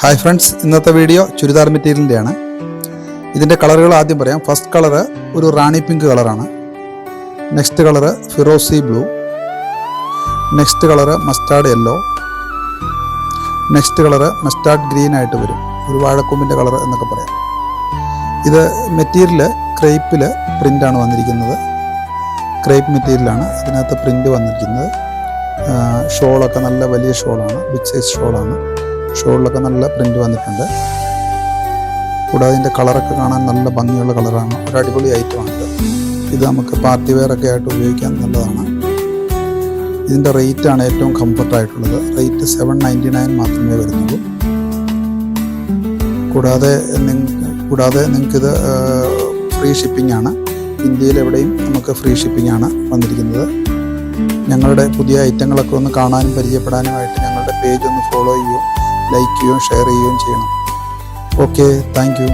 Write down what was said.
Hi friends, ഇന്നത്തെ video churidar മെറ്റീരിയലിൻ്റെയാണ്. ഇതിൻ്റെ കളറുകൾ ആദ്യം പറയാം. ഫസ്റ്റ് കളറ് ഒരു റാണി പിങ്ക് കളറാണ്. നെക്സ്റ്റ് കളറ് ഫിറോസി blue. Next colour mustard yellow. Next colour mustard green ആയിട്ട് വരും, ഒരു വാഴക്കൊമ്പിൻ്റെ കളർ എന്നൊക്കെ പറയാം. ഇത് മെറ്റീരിയൽ ക്രേപ്പിൽ പ്രിൻ്റാണ് വന്നിരിക്കുന്നത്. ക്രേപ്പ് മെറ്റീരിയലാണ്, ഇതിനകത്ത് പ്രിൻ്റ് വന്നിരിക്കുന്നത്. ഷോളൊക്കെ നല്ല വലിയ ഷോളാണ്, ബിഗ് സൈസ് ഷോളാണ്. ഷോളിലൊക്കെ നല്ല പ്രിൻ്റ് വന്നിട്ടുണ്ട്. കൂടാതെ ഇതിൻ്റെ കളറൊക്കെ കാണാൻ നല്ല ഭംഗിയുള്ള കളറാണ്, ഒരു അടിപൊളി ഐറ്റമാണിത്. ഇത് നമുക്ക് പാർട്ടി വെയറൊക്കെ ആയിട്ട് ഉപയോഗിക്കാൻ നല്ലതാണ്. ഇതിൻ്റെ റേറ്റാണ് ഏറ്റവും കംഫർട്ടായിട്ടുള്ളത്. റേറ്റ് 799 മാത്രമേ വരുന്നുള്ളൂ. കൂടാതെ നിങ്ങൾക്കിത് ഫ്രീ ഷിപ്പിംഗ് ആണ്. ഇന്ത്യയിൽ എവിടെയും നമുക്ക് ഫ്രീ ഷിപ്പിംഗ് ആണ് വന്നിരിക്കുന്നത്. ഞങ്ങളുടെ പുതിയ ഐറ്റങ്ങളൊക്കെ ഒന്ന് കാണാനും പരിചയപ്പെടാനുമായിട്ട് ഞങ്ങളുടെ പേജ് ഒന്ന് ഫോളോ ചെയ്യുകയും ലൈക്ക് ചെയ്യുകയും ഷെയർ ചെയ്യുകയും ചെയ്യണം. Okay, thank you.